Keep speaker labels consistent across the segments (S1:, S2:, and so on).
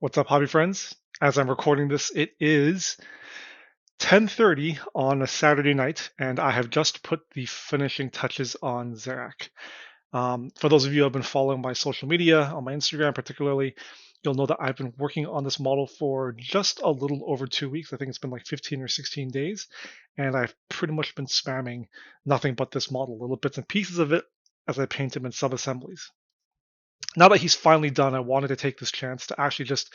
S1: What's up, hobby friends? As I'm recording this, it is 10:30 on a Saturday night, and I have just put the finishing touches on Szerakh. For those of you who have been following my social media, on my Instagram particularly, you'll know that I've been working on this model for just a little over 2 weeks. I think it's been like 15 or 16 days, and I've pretty much been spamming nothing but this model, little bits and pieces of it as I paint him in sub-assemblies. Now that he's finally done, I wanted to take this chance to actually just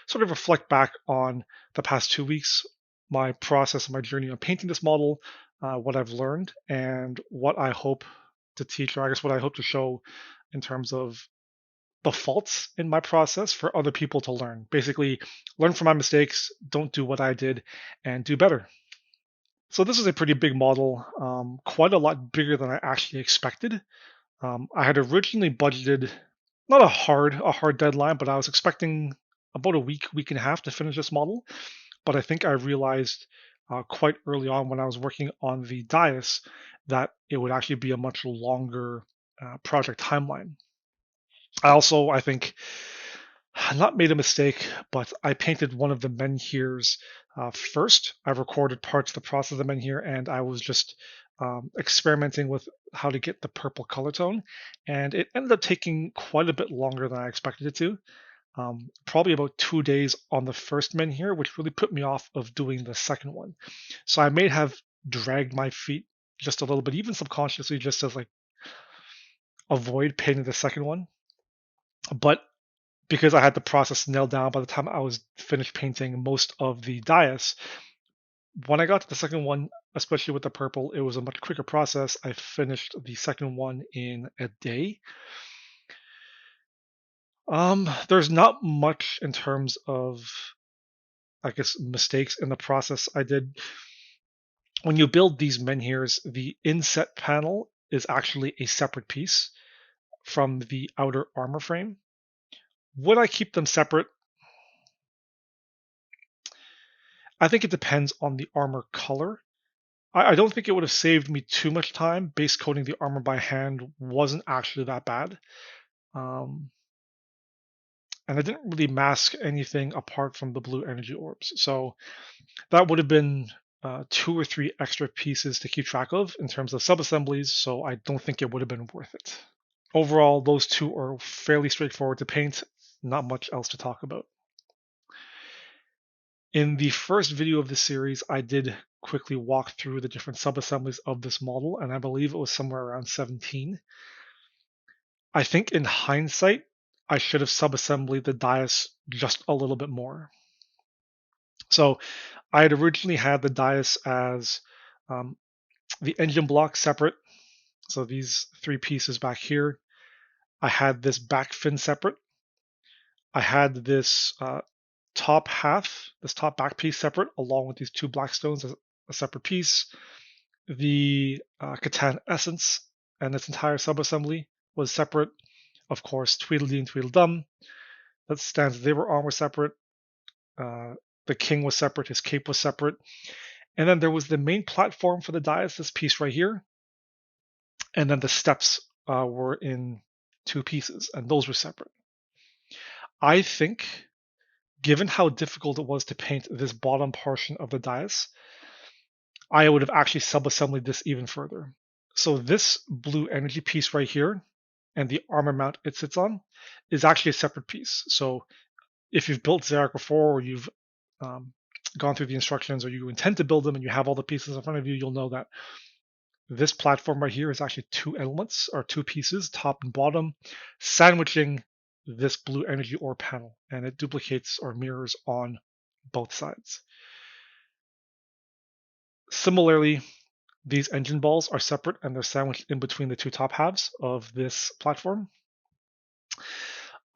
S1: sort of reflect back on the past 2 weeks, my process, my journey on painting this model, what I've learned, and what I hope to teach, or I guess what I hope to show in terms of the faults in my process for other people to learn. Basically, learn from my mistakes, don't do what I did, and do better. So this is a pretty big model, quite a lot bigger than I actually expected. I had originally budgeted not a hard deadline, but I was expecting about a week and a half to finish this model. But I think I realized quite early on when I was working on the dais that it would actually be a much longer project timeline. I think, not made a mistake, but I painted one of the menhirs first. I recorded parts of the process of the menhir, and I was just experimenting with how to get the purple color tone, and it ended up taking quite a bit longer than I expected it to. Probably about 2 days on the first menhir, which really put me off of doing the second one. So I may have dragged my feet just a little bit, even subconsciously, just as like avoid painting the second one. But because I had the process nailed down by the time I was finished painting most of the dais, when I got to the second one, especially with the purple, it was a much quicker process. I finished the second one in a day. There's not much in terms of, I guess, mistakes in the process I did. When you build these menhirs, the inset panel is actually a separate piece from the outer armor frame. Would I keep them separate? I think it depends on the armor color. I don't think it would have saved me too much time. Base coating the armor by hand wasn't actually that bad. Um, and I didn't really mask anything apart from the blue energy orbs. So that would have been 2 or 3 extra pieces to keep track of in terms of sub-assemblies, so I don't think it would have been worth it. Overall, those two are fairly straightforward to paint, not much else to talk about. In the first video of this series, I did quickly walk through the different sub-assemblies of this model, and I believe it was somewhere around 17. I think in hindsight, I should have sub-assembled the dais just a little bit more. So I had originally had the dais as the engine block separate. So these 3 pieces back here. I had this back fin separate. I had this top half, this top back piece separate, along with these 2 black stones as a separate piece. The Catan essence and its entire subassembly was separate. Of course, Tweedledee and Tweedledum. That stands they were armor separate. The king was separate, his cape was separate. And then there was the main platform for the dais, this piece right here. And then the steps were in 2 pieces, and those were separate. I think, given how difficult it was to paint this bottom portion of the dais, I would have actually sub-assembled this even further. So this blue energy piece right here, and the armor mount it sits on, is actually a separate piece. So if you've built Szerakh before, or you've gone through the instructions, or you intend to build them and you have all the pieces in front of you, you'll know that this platform right here is actually 2 elements, or 2 pieces, top and bottom, sandwiching this blue energy ore panel, and it duplicates or mirrors on both sides. Similarly, these engine balls are separate and they're sandwiched in between the 2 top halves of this platform.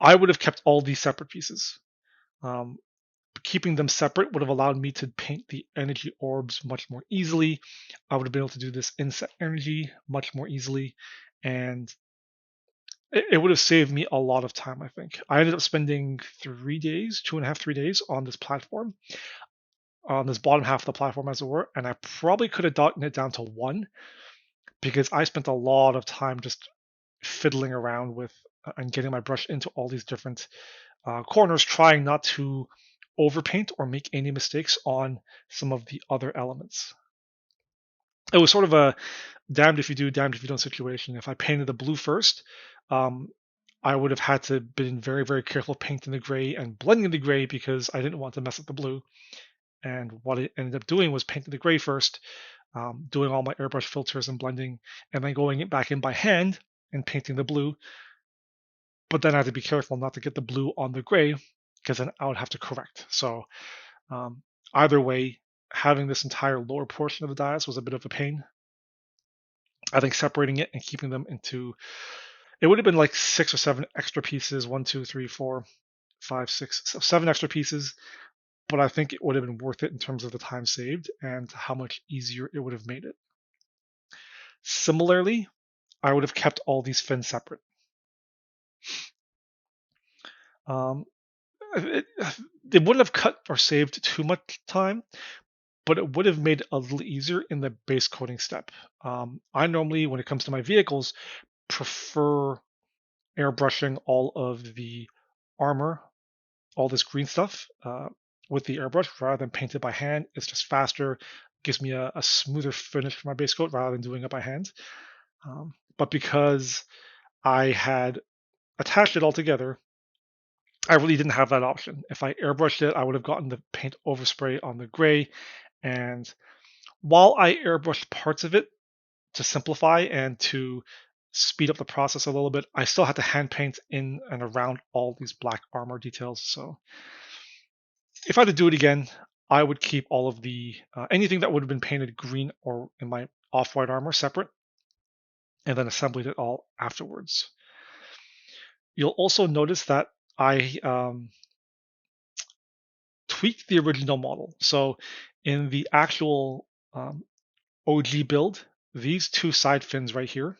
S1: I would have kept all these separate pieces. Keeping them separate would have allowed me to paint the energy orbs much more easily. I would have been able to do this inset energy much more easily, and it would have saved me a lot of time, I think. I ended up spending 3 days, 2.5, 3 days on this platform, on this bottom half of the platform, as it were, and I probably could have gotten it down to 1 because I spent a lot of time just fiddling around with and getting my brush into all these different corners, trying not to overpaint or make any mistakes on some of the other elements. It was sort of a damned if you do, damned if you don't situation. If I painted the blue first, um, I would have had to been very, very careful painting the gray and blending the gray because I didn't want to mess up the blue. And what I ended up doing was painting the gray first, doing all my airbrush filters and blending, and then going back in by hand and painting the blue. But then I had to be careful not to get the blue on the gray because then I would have to correct. So um, either way, having this entire lower portion of the dias was a bit of a pain. I think separating it and keeping them into it would have been like 6 or 7 extra pieces, 1, 2, 3, 4, 5, 6, so 7 extra pieces. But I think it would have been worth it in terms of the time saved and how much easier it would have made it. Similarly, I would have kept all these fins separate. Um, it wouldn't have cut or saved too much time, but it would have made it a little easier in the base coating step. I normally, when it comes to my vehicles, prefer airbrushing all of the armor, all this green stuff, with the airbrush rather than paint it by hand. It's just faster, gives me a smoother finish for my base coat rather than doing it by hand. But because I had attached it all together, I really didn't have that option. If I airbrushed it, I would have gotten the paint overspray on the gray. And while I airbrushed parts of it to simplify and to speed up the process a little bit, I still had to hand paint in and around all these black armor details. So if I had to do it again, I would keep all of the anything that would have been painted green or in my off-white armor separate, and then assembled it all afterwards. You'll also notice that I tweaked the original model. So in the actual OG build, these 2 side fins right here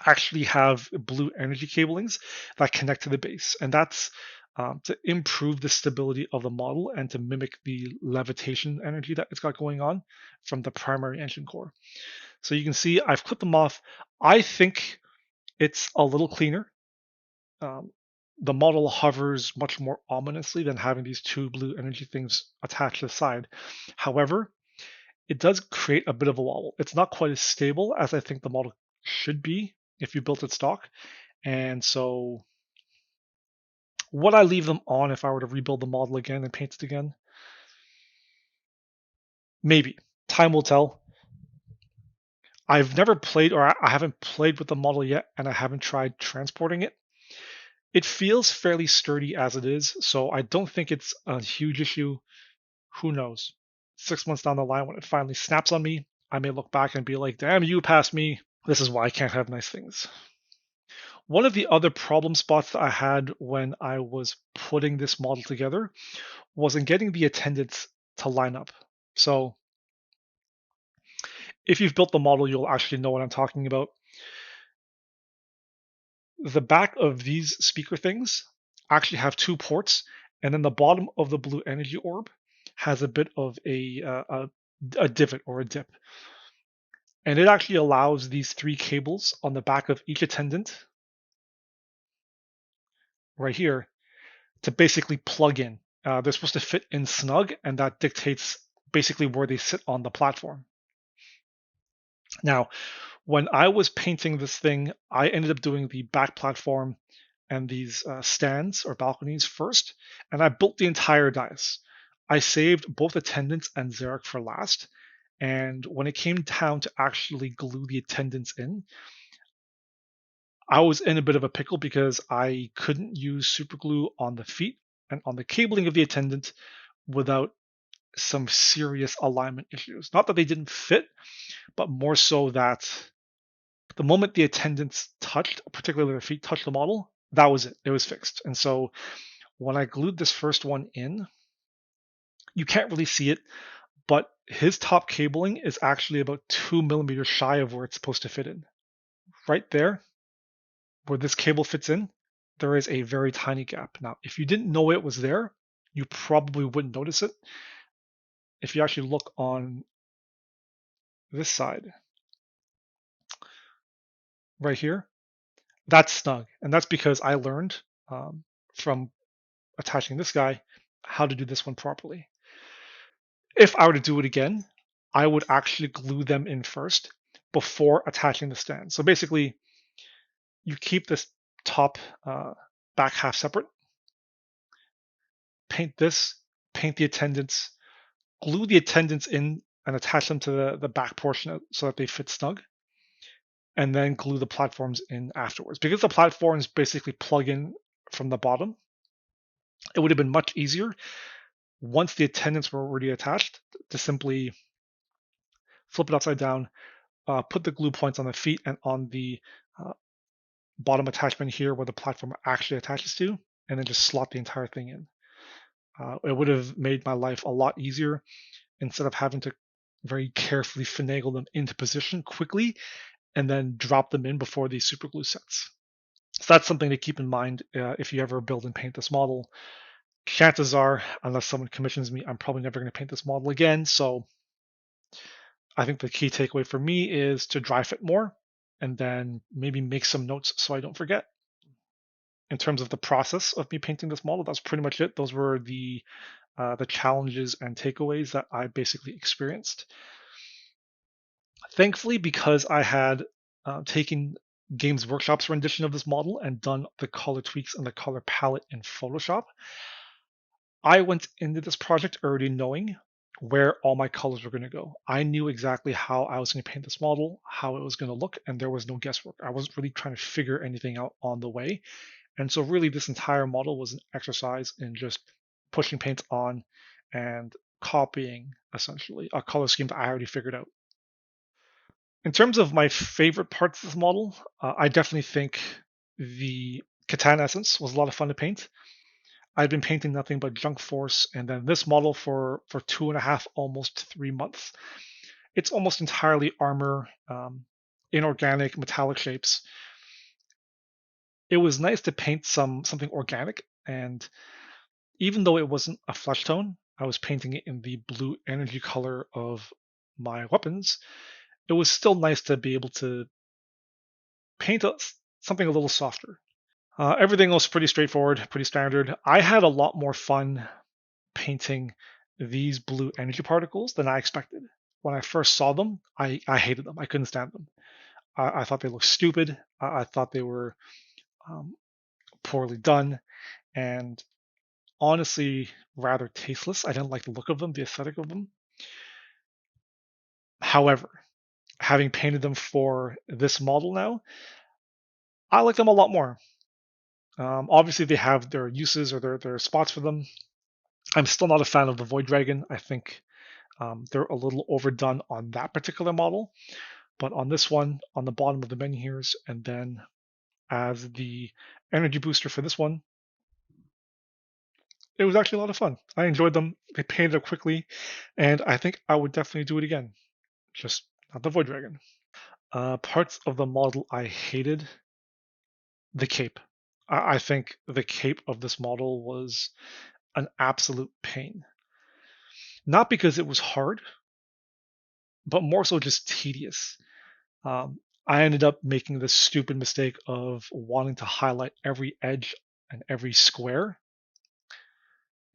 S1: actually have blue energy cablings that connect to the base, and that's to improve the stability of the model and to mimic the levitation energy that it's got going on from the primary engine core. So you can see I've clipped them off. I think it's a little cleaner. Um, the model hovers much more ominously than having these 2 blue energy things attached to the side. However, it does create a bit of a wobble. It's not quite as stable as I think the model should be if you built it stock. And so would I leave them on if I were to rebuild the model again and paint it again? Maybe. Time will tell. I've never played, or I haven't played with the model yet, and I haven't tried transporting it. It feels fairly sturdy as it is, so I don't think it's a huge issue. Who knows? 6 months down the line, when it finally snaps on me, I may look back and be like, damn, you passed me. This is why I can't have nice things. One of the other problem spots that I had when I was putting this model together was in getting the attendants to line up. So if you've built the model, you'll actually know what I'm talking about. The back of these speaker things actually have 2 ports, and then the bottom of the blue energy orb has a bit of a divot or a dip. And it actually allows these 3 cables on the back of each attendant right here to basically plug in. They're supposed to fit in snug, and that dictates basically where they sit on the platform. Now, when I was painting this thing, I ended up doing the back platform and these stands or balconies first, and I built the entire dais. I saved both attendants and Szerakh for last, and when it came down to actually glue the attendants in, I was in a bit of a pickle because I couldn't use super glue on the feet and on the cabling of the attendant without some serious alignment issues. Not that they didn't fit, but more so that the moment the attendants touched, particularly their feet touched the model, that was it. It was fixed. And so when I glued this first one in, you can't really see it, but his top cabling is actually about 2 millimeters shy of where it's supposed to fit in. Right there, where this cable fits in, there is a very tiny gap. Now, if you didn't know it was there, you probably wouldn't notice it. If you actually look on this side, right here, that's snug. And that's because I learned from attaching this guy how to do this one properly. If I were to do it again, I would actually glue them in first before attaching the stand. So basically, you keep this top back half separate, paint this, paint the attendants, glue the attendants in and attach them to the back portion so that they fit snug, and then glue the platforms in afterwards. Because the platforms basically plug in from the bottom, it would have been much easier once the attendants were already attached to simply flip it upside down, put the glue points on the feet and on the uh, bottom attachment here where the platform actually attaches to, and then just slot the entire thing in. It would have made my life a lot easier instead of having to very carefully finagle them into position quickly and then drop them in before the super glue sets. So that's something to keep in mind if you ever build and paint this model. Chances are, unless someone commissions me, I'm probably never going to paint this model again. So I think the key takeaway for me is to dry fit more and then maybe make some notes so I don't forget. In terms of the process of me painting this model, that's pretty much it. Those were the challenges and takeaways that I basically experienced. Thankfully, because I had taken Games Workshop's rendition of this model and done the color tweaks and the color palette in Photoshop, I went into this project already knowing where all my colors were going to go. I knew exactly how I was going to paint this model, how it was going to look, and there was no guesswork. I wasn't really trying to figure anything out on the way. And so really this entire model was an exercise in just pushing paint on and copying essentially a color scheme that I already figured out. In terms of my favorite parts of this model, I definitely think the Katana Essence was a lot of fun to paint. I've been painting nothing but Junk Force and then this model for 2.5, almost 3 months. It's almost entirely armor, inorganic metallic shapes. It was nice to paint something organic, and even though it wasn't a flesh tone, I was painting it in the blue energy color of my weapons. It was still nice to be able to paint something a little softer. Everything was pretty straightforward, pretty standard. I had a lot more fun painting these blue energy particles than I expected. When I first saw them, I hated them. I couldn't stand them. I thought they looked stupid. I thought they were poorly done, and honestly rather tasteless. I didn't like the look of them, the aesthetic of them. However, having painted them for this model now, I like them a lot more. Obviously, they have their uses or their spots for them. I'm still not a fan of the Void Dragon. I think they're a little overdone on that particular model. But on this one, on the bottom of the Menhirs, and then as the energy booster for this one, it was actually a lot of fun. I enjoyed them. They painted up quickly, and I think I would definitely do it again. Just not the Void Dragon. Parts of the model I hated. The cape. I think the cape of this model was an absolute pain. Not because it was hard, but more so just tedious. I ended up making the stupid mistake of wanting to highlight every edge and every square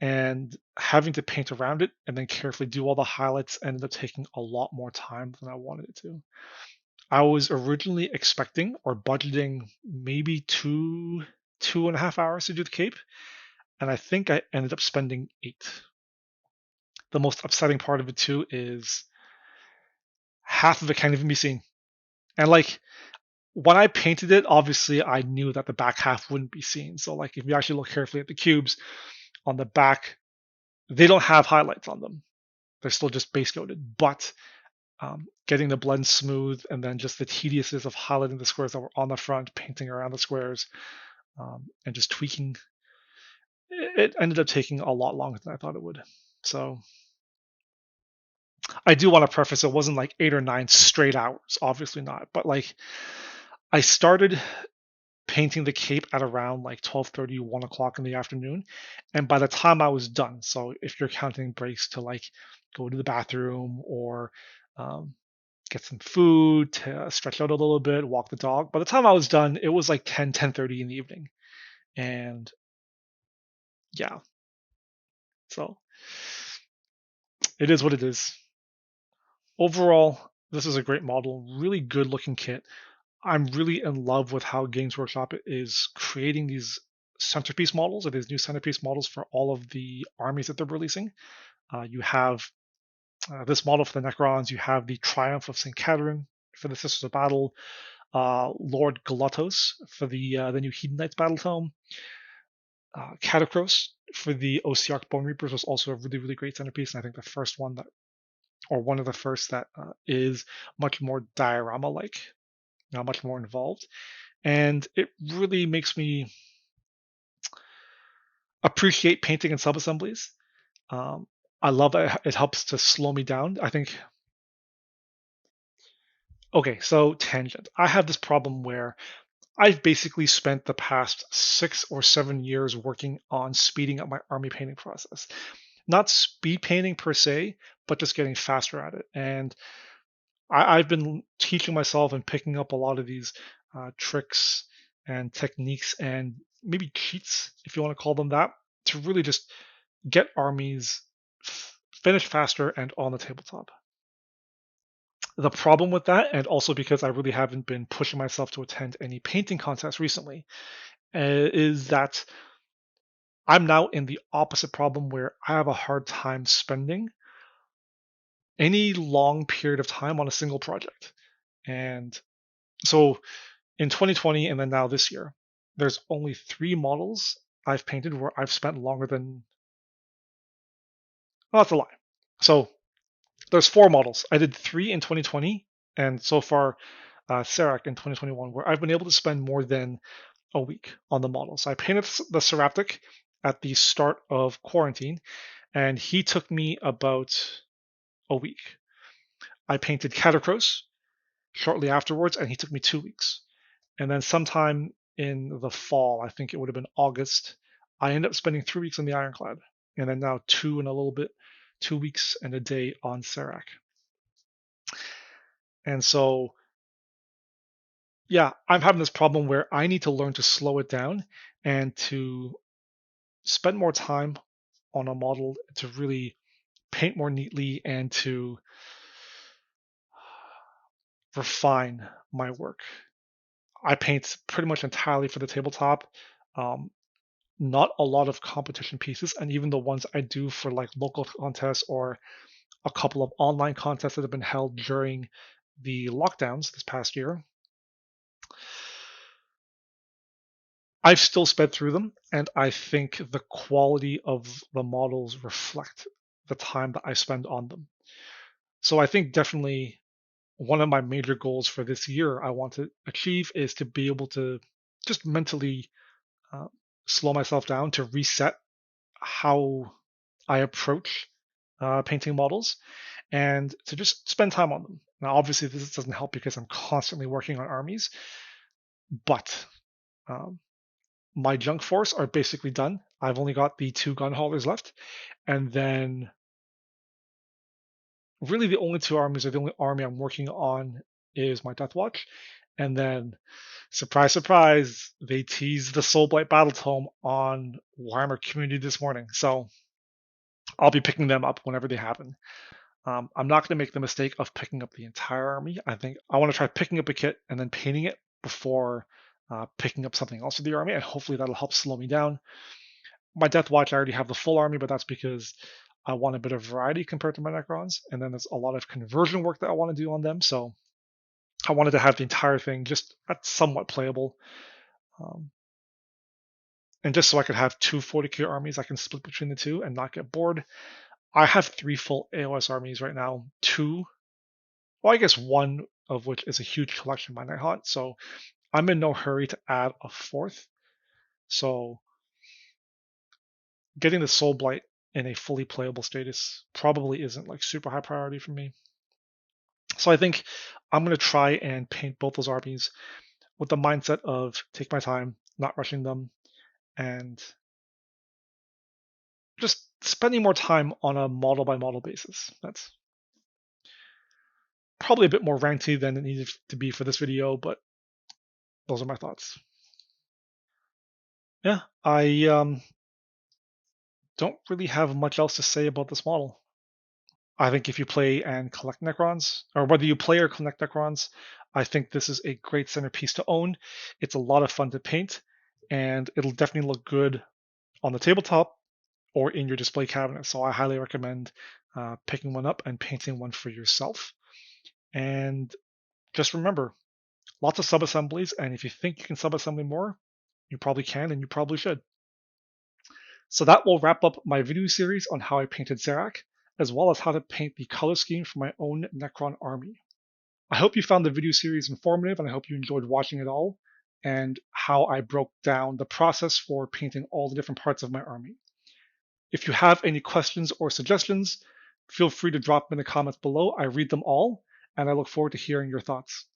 S1: and having to paint around it and then carefully do all the highlights ended up taking a lot more time than I wanted it to. I was originally expecting or budgeting maybe 2.5 hours to do the cape, and I think I ended up spending 8. The most upsetting part of it too is half of it can't even be seen. And like when I painted it, obviously I knew that the back half wouldn't be seen. So like if you actually look carefully at the cubes on the back, they don't have highlights on them. They're still just base coated. But getting the blend smooth and then just the tediousness of highlighting the squares that were on the front, painting around the squares, and just tweaking, it ended up taking a lot longer than I thought it would. So I do want to preface it wasn't like 8 or 9 straight hours, obviously not. But like I started painting the cape at around like 12:30, 1 o'clock in the afternoon. And by the time I was done, so if you're counting breaks to like go to the bathroom or get some food, to stretch out a little bit, walk the dog, by the time I was done, it was like 10:30 in the evening. And yeah, so it is what it is. Overall, this is a great model, really good looking kit. I'm really in love with how Games Workshop is creating these centerpiece models, or these new centerpiece models for all of the armies that they're releasing. You have this model for the Necrons. You have the Triumph of St. Catherine for the Sisters of Battle. Lord Galactos for the new Hedonites Battle Tome. Catacross for the Osiarch Bone Reapers was also a really, really great centerpiece, and I think the first one that, or one of the first that is much more diorama-like, much more involved, and it really makes me appreciate painting in subassemblies. Um, I love that it helps to slow me down. I think. Okay, so tangent. I have this problem where I've basically spent the past 6 or 7 years working on speeding up my army painting process. Not speed painting per se, but just getting faster at it. And I've been teaching myself and picking up a lot of these tricks and techniques and maybe cheats, if you want to call them that, to really just get armies finished faster and on the tabletop. The problem with that, and also because I really haven't been pushing myself to attend any painting contests recently, is that I'm now in the opposite problem where I have a hard time spending any long period of time on a single project. And so in 2020 and then now this year, there's only 3 models I've painted where I've spent longer than, well, that's a lie. So there's 4 models. I did 3 in 2020, and so far, Szerakh in 2021, where I've been able to spend more than a week on the model. So I painted the Szerakh at the start of quarantine, and he took me about a week. I painted Catacross shortly afterwards, and he took me 2 weeks. And then sometime in the fall, I think it would have been August, I ended up spending 3 weeks on the Ironclad, and then now 2 weeks and a day on Szarekh. And so, yeah, I'm having this problem where I need to learn to slow it down and to spend more time on a model to really paint more neatly and to refine my work. I paint pretty much entirely for the tabletop. Um, Not a lot of competition pieces, and even the ones I do for like local contests or a couple of online contests that have been held during the lockdowns this past year, I've still sped through them, and I think the quality of the models reflect the time that I spend on them. So I think definitely one of my major goals for this year I want to achieve is to be able to just mentally uh, slow myself down to reset how I approach painting models and to just spend time on them. Now, obviously, this doesn't help because I'm constantly working on armies, but um, my junk force are basically done. I've only got the 2 gun haulers left, and then really the only 2 armies, or the only army I'm working on, is my Death Watch, and then surprise, surprise, they teased the Soulblight Battle Tome on Warhammer Community this morning, so I'll be picking them up whenever they happen. I'm not going to make the mistake of picking up the entire army. I think I want to try picking up a kit and then painting it before picking up something else for the army, and hopefully that'll help slow me down. My Death Watch, I already have the full army, but that's because I want a bit of variety compared to my Necrons, and then there's a lot of conversion work that I want to do on them, so I wanted to have the entire thing just somewhat playable. Um, and just so I could have 2 40k armies I can split between the two and not get bored. I have 3 full AOS armies right now. Well, I guess one of which is a huge collection by Nighthawk, so I'm in no hurry to add a 4th. So getting the Soul Blight in a fully playable status probably isn't like super high priority for me. So I think I'm going to try and paint both those armies with the mindset of take my time, not rushing them, and just spending more time on a model by model basis. That's probably a bit more ranty than it needed to be for this video, but those are my thoughts. Yeah, I don't really have much else to say about this model. I think if you play and collect Necrons, or whether you play or collect Necrons, I think this is a great centerpiece to own. It's a lot of fun to paint, and it'll definitely look good on the tabletop or in your display cabinet. So I highly recommend picking one up and painting one for yourself. And just remember, lots of sub-assemblies, and if you think you can sub-assemble more, you probably can and you probably should. So that will wrap up my video series on how I painted Szerakh, as well as how to paint the color scheme for my own Necron army. I hope you found the video series informative, and I hope you enjoyed watching it all, and how I broke down the process for painting all the different parts of my army. If you have any questions or suggestions, feel free to drop them in the comments below. I read them all, and I look forward to hearing your thoughts.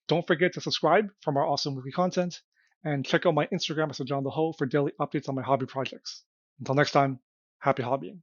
S1: Don't forget to subscribe for more awesome weekly content, and check out my Instagram as John the Ho for daily updates on my hobby projects. Until next time, happy hobbying.